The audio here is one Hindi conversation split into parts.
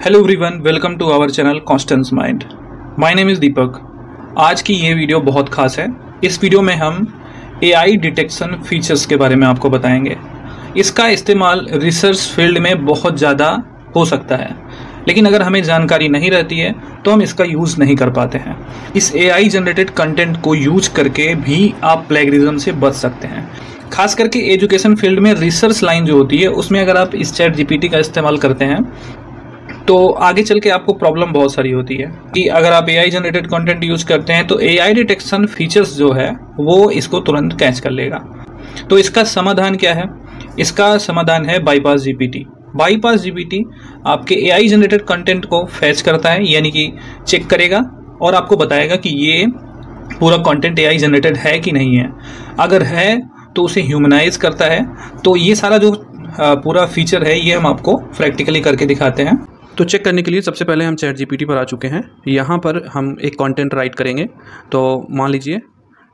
Hello everyone, welcome to our channel constance mind. My name is Deepak. आज की ये वीडियो बहुत खास है। इस वीडियो में हम एआई डिटेक्शन फीचर्स के बारे में आपको बताएंगे। इसका इस्तेमाल रिसर्च फील्ड में बहुत ज़्यादा हो सकता है, लेकिन अगर हमें जानकारी नहीं रहती है तो हम इसका यूज़ नहीं कर पाते हैं। इस एआई जनरेटेड कंटेंट को यूज करके भी आप प्लेगरिज्म से बच सकते हैं। खास करके एजुकेशन फील्ड में रिसर्च लाइन जो होती है उसमें अगर आप इस चैट जीपीटी का इस्तेमाल करते हैं तो आगे चल के आपको प्रॉब्लम बहुत सारी होती है कि अगर आप एआई जनरेटेड कंटेंट यूज करते हैं तो एआई डिटेक्शन फीचर्स जो है वो इसको तुरंत कैच कर लेगा। तो इसका समाधान क्या है? इसका समाधान है बाईपास जीपीटी। बाईपास जीपीटी आपके एआई जनरेटेड कंटेंट को फैच करता है, यानी कि चेक करेगा और आपको बताएगा कि ये पूरा कंटेंट एआई जनरेटेड है कि नहीं है। अगर है तो उसे ह्यूमनाइज करता है। तो ये सारा जो पूरा फीचर है ये हम आपको प्रैक्टिकली करके दिखाते हैं। तो चेक करने के लिए सबसे पहले हम चैट जीपीटी पर आ चुके हैं। यहाँ पर हम एक कंटेंट राइट करेंगे। तो मान लीजिए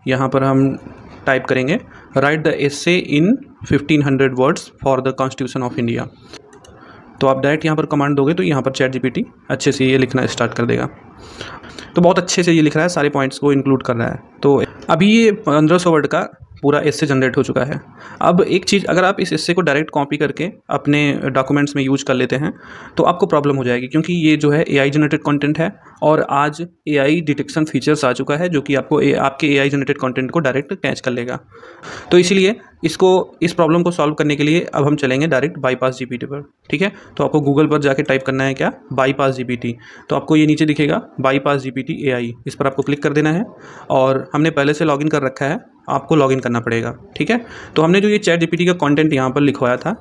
यहाँ पर हम टाइप करेंगे right the essay in 1500 words for the constitution of India. तो आप डायरेक्ट यहाँ पर कमांड दोगे तो यहाँ पर चैट जीपीटी अच्छे से ये लिखना स्टार्ट कर देगा। तो बहुत अच्छे से ये लिख रहा है, सारे पॉइंट्स को इंक्लूड कर रहा है। तो अभी ये 1500 वर्ड का पूरा एसे जनरेट हो चुका है। अब एक चीज़, अगर आप इस एसे को डायरेक्ट कॉपी करके अपने डॉक्यूमेंट्स में यूज कर लेते हैं तो आपको प्रॉब्लम हो जाएगी, क्योंकि ये जो है एआई जनरेटेड कंटेंट है और आज एआई डिटेक्शन फीचर्स आ चुका है जो कि आपको आपके एआई जनरेटेड कंटेंट को डायरेक्ट कैच कर लेगा। तो इसीलिए इस प्रॉब्लम को सॉल्व करने के लिए अब हम चलेंगे डायरेक्ट बाईपास जीपीटी पर। ठीक है, तो आपको गूगल पर जाके टाइप करना है क्या, बाईपास जीपीटी। तो आपको ये नीचे दिखेगा बाईपास जीपीटी एआई, इस पर आपको क्लिक कर देना है। और हमने पहले से लॉगिन कर रखा है, आपको लॉगिन करना पड़ेगा। ठीक है, तो हमने जो ये चैट जीपीटी का कंटेंट यहाँ पर लिखवाया था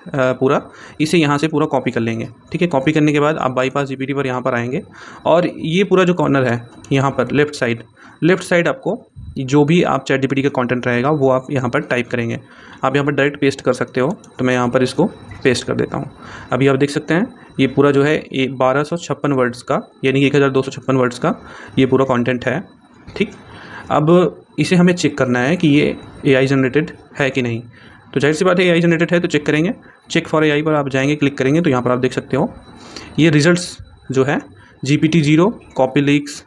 पूरा, इसे यहाँ से पूरा कॉपी कर लेंगे। ठीक है, कॉपी करने के बाद आप बाईपास जीपीटी पर यहाँ पर आएंगे और ये पूरा जो कॉर्नर है यहाँ पर लेफ्ट साइड आपको जो भी आप चैट जीपीटी का कंटेंट रहेगा वो आप यहाँ पर टाइप करेंगे। आप यहाँ पर डायरेक्ट पेस्ट कर सकते हो, तो मैं यहाँ पर इसको पेस्ट कर देता हूँ। अभी आप देख सकते हैं ये पूरा जो है 1256 वर्ड्स का, यानी कि 1256 वर्ड्स का ये पूरा कंटेंट है। ठीक, अब इसे हमें चेक करना है कि ये एआई जनरेटेड है कि नहीं। तो जाहिर सी बात है एआई जनरेटेड है तो चेक करेंगे। चेक फॉर एआई पर आप जाएंगे, क्लिक करेंगे तो यहाँ पर आप देख सकते हो ये रिजल्ट्स जो है GPT-0, Copyleaks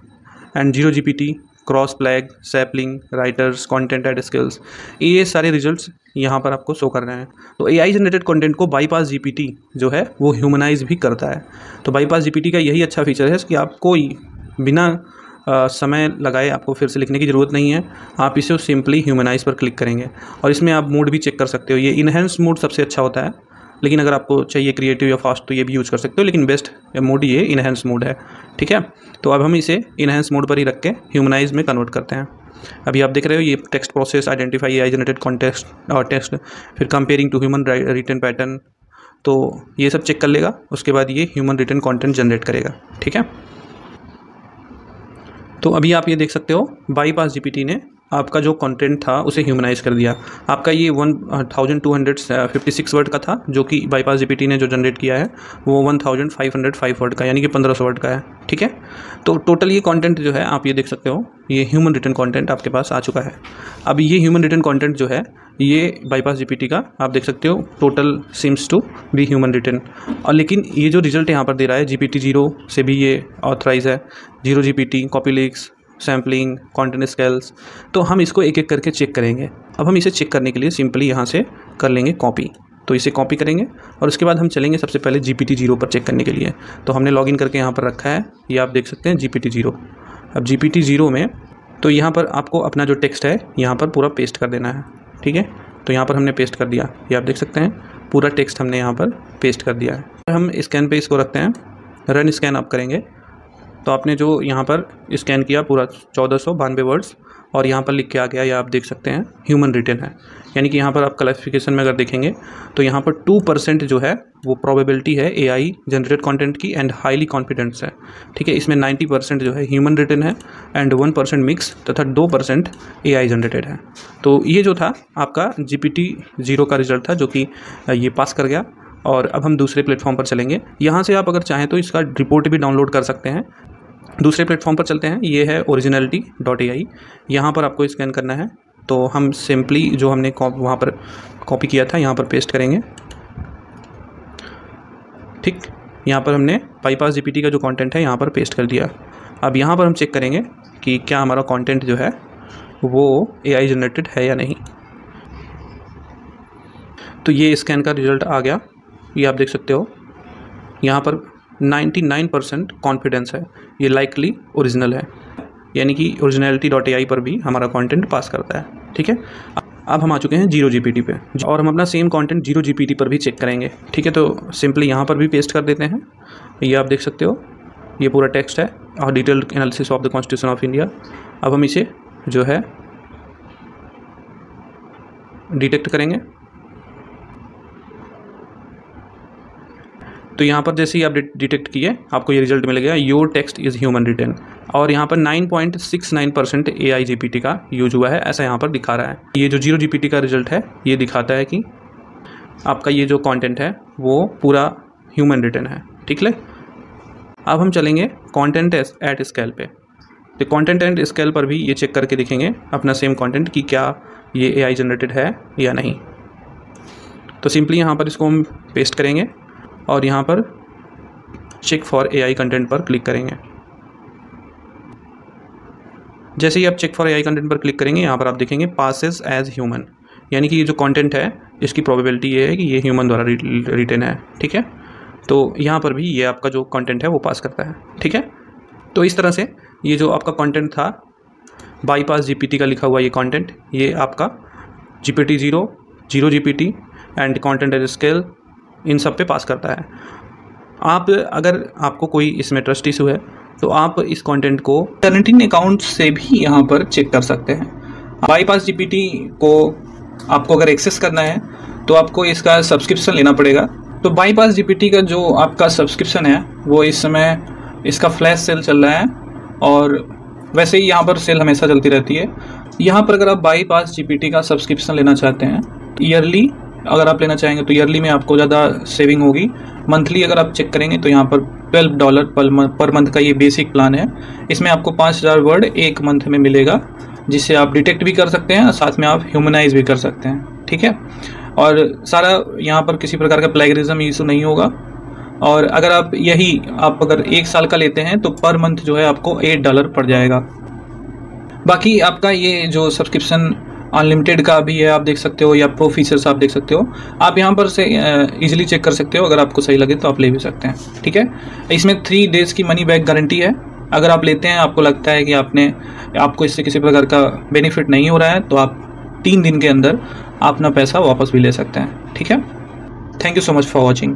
and 0GPT, cross flag, Sapling, writers, content at scale, ये सारे रिजल्ट्स यहाँ पर आपको शो कर रहे हैं। तो एआई जनरेटेड कंटेंट को बाईपास जीपीटी जो है वो ह्यूमनाइज भी करता है। तो बाईपास जीपीटी का यही अच्छा फीचर है कि आपको बिना समय लगाए आपको फिर से लिखने की ज़रूरत नहीं है। आप इसे सिंपली ह्यूमनाइज पर क्लिक करेंगे और इसमें आप मोड भी चेक कर सकते हो। ये इनहेंस मोड सबसे अच्छा होता है, लेकिन अगर आपको चाहिए क्रिएटिव या फास्ट तो ये भी यूज़ कर सकते हो, लेकिन बेस्ट मोड ये इनहेंस मोड है। ठीक है, तो अब हम इसे इनहेंस मोड पर ही रख के ह्यूमनाइज में कन्वर्ट करते हैं। अभी आप देख रहे हो ये text process, identify AI generated context और टेक्स्ट, फिर comparing to human written pattern, तो ये सब चेक कर लेगा। उसके बाद ये ह्यूमन रिटन कॉन्टेंट जनरेट करेगा। ठीक है, तो अभी आप ये देख सकते हो बाईपास जीपीटी ने आपका जो कंटेंट था उसे ह्यूमनाइज कर दिया। आपका ये 1256 वर्ड का था, जो कि बाईपास जीपीटी ने जो जनरेट किया है वो 1505 वर्ड का, यानी कि 1500 वर्ड का है। ठीक है, तो टोटल ये कंटेंट जो है आप ये देख सकते हो ये ह्यूमन रिटन कंटेंट आपके पास आ चुका है। अब ये ह्यूमन रिटन कंटेंट जो है ये बाईपास जीपीटी का आप देख सकते हो total seems to be human written. और लेकिन ये जो रिजल्ट यहाँ पर दे रहा है GPT-0 से भी ये ऑथराइज है, 0GPT, copy leaks, sampling, content scales. तो हम इसको एक एक करके चेक करेंगे। अब हम इसे चेक करने के लिए सिंपली यहाँ से कर लेंगे कॉपी। तो इसे कॉपी करेंगे और उसके बाद हम चलेंगे सबसे पहले GPT-0 पर चेक करने के लिए। तो हमने लॉगिन करके यहाँ पर रखा है, ये आप देख सकते हैं GPT-0। अब GPT-0 में तो यहाँ पर आपको अपना जो टेक्स्ट है यहाँ पर पूरा पेस्ट कर देना है। ठीक है, तो यहाँ पर हमने पेस्ट कर दिया, ये आप देख सकते हैं पूरा टेक्स्ट हमने यहाँ पर पेस्ट कर दिया है। हम स्कैन पे इसको रखते हैं, रन स्कैन आप करेंगे तो आपने जो यहाँ पर स्कैन किया पूरा 1492 वर्ड्स और यहाँ पर लिख के आ गया, ये आप देख सकते हैं ह्यूमन रिटन है। यानी कि यहाँ पर आप क्लासिफिकेशन में अगर देखेंगे तो यहाँ पर 2% जो है वो प्रोबेबिलिटी है एआई जनरेटेड कंटेंट की एंड हाईली कॉन्फिडेंस है। ठीक है, इसमें 90% जो है ह्यूमन रिटन है एंड 1% मिक्स तथा 2% एआई जनरेटेड है। तो ये जो था आपका GPT-0 का रिजल्ट था, जो कि ये पास कर गया। और अब हम दूसरे प्लेटफॉर्म पर चलेंगे। यहाँ से आप अगर चाहें तो इसका रिपोर्ट भी डाउनलोड कर सकते हैं। दूसरे प्लेटफॉर्म पर चलते हैं, ये है originality.ai। यहाँ पर आपको स्कैन करना है तो हम सिंपली जो हमने वहाँ पर कॉपी किया था यहाँ पर पेस्ट करेंगे। ठीक, यहाँ पर हमने बाईपास जीपीटी का जो कंटेंट है यहाँ पर पेस्ट कर दिया। अब यहाँ पर हम चेक करेंगे कि क्या हमारा कंटेंट जो है वो एआई जनरेटेड है या नहीं। तो ये स्कैन का रिजल्ट आ गया, ये आप देख सकते हो। यहाँ पर 99% कॉन्फिडेंस है, ये लाइकली ओरिजिनल है, यानी कि originality.ai पर भी हमारा कंटेंट पास करता है। ठीक है, अब हम आ चुके हैं जीरो जीपीटी पे और हम अपना सेम कंटेंट जीरो जीपीटी पर भी चेक करेंगे। ठीक है, तो सिंपली यहाँ पर भी पेस्ट कर देते हैं। ये आप देख सकते हो, ये पूरा टेक्स्ट है और detailed analysis of the constitution of India. अब हम इसे जो है डिटेक्ट करेंगे। तो यहाँ पर जैसे ही आप डिटेक्ट किए आपको ये रिजल्ट मिल गया, your text is human written. और यहाँ पर 9.69% AI GPT का यूज हुआ है, ऐसा यहाँ पर दिखा रहा है। ये जो जीरो GPT का रिजल्ट है ये दिखाता है कि आपका ये जो कंटेंट है वो पूरा ह्यूमन रिटन है। ठीक है, अब हम चलेंगे कंटेंट एट स्केल पे। तो कंटेंट एट स्केल पर भी ये चेक करके देखेंगे अपना सेम कंटेंट कि क्या ये AI जनरेटेड है या नहीं। तो सिंपली यहाँ पर इसको हम पेस्ट करेंगे और यहाँ पर चेक फॉर AI कंटेंट पर क्लिक करेंगे। जैसे ही आप चेक फॉर AI कंटेंट पर क्लिक करेंगे यहाँ पर आप देखेंगे पासेस एज ह्यूमन, यानी कि ये जो कंटेंट है इसकी प्रोबेबिलिटी ये है कि ये ह्यूमन द्वारा रिटन है। ठीक है, तो यहाँ पर भी ये आपका जो कंटेंट है वो पास करता है। ठीक है, तो इस तरह से ये जो आपका कंटेंट था बाईपास जीपीटी का लिखा हुआ ये कंटेंट, ये आपका GPT-0, zero GPT and content at scale in सब पे पास करता है। आप अगर आपको कोई इसमें ट्रस्ट इशू है तो आप इस कंटेंट को टर्निटिंग अकाउंट से भी यहाँ पर चेक कर सकते हैं। बाईपास जीपीटी को आपको अगर एक्सेस करना है तो आपको इसका सब्सक्रिप्शन लेना पड़ेगा। तो बाईपास जीपीटी का जो आपका सब्सक्रिप्शन है वो इस समय इसका फ्लैश सेल चल रहा है और वैसे ही यहाँ पर सेल हमेशा चलती रहती है। यहाँ पर अगर आप बाईपास जीपीटी का सब्सक्रिप्शन लेना चाहते हैं ईयरली, अगर आप लेना चाहेंगे तो ईयरली में आपको ज़्यादा सेविंग होगी। मंथली अगर आप चेक करेंगे तो यहाँ पर $12 पर मंथ का ये बेसिक प्लान है। इसमें आपको 5000 वर्ड एक मंथ में मिलेगा, जिससे आप डिटेक्ट भी कर सकते हैं और साथ में आप ह्यूमनाइज भी कर सकते हैं। ठीक है, और सारा यहाँ पर किसी प्रकार का प्लेगरिज्म इशू नहीं होगा। और अगर आप अगर 1 साल का लेते हैं तो पर मंथ जो है आपको $8 पड़ जाएगा। बाकी आपका ये जो सब्सक्रिप्शन अनलिमिटेड का भी है, आप देख सकते हो, या प्रो फीचर्स आप देख सकते हो। आप यहाँ पर से इजीली चेक कर सकते हो, अगर आपको सही लगे तो आप ले भी सकते हैं। ठीक है, इसमें 3 डेज़ की मनी बैक गारंटी है। अगर आप लेते हैं आपको लगता है कि आपको इससे किसी प्रकार का बेनिफिट नहीं हो रहा है तो आप 3 दिन के अंदर अपना पैसा वापस भी ले सकते हैं। ठीक है, thank you so much for watching.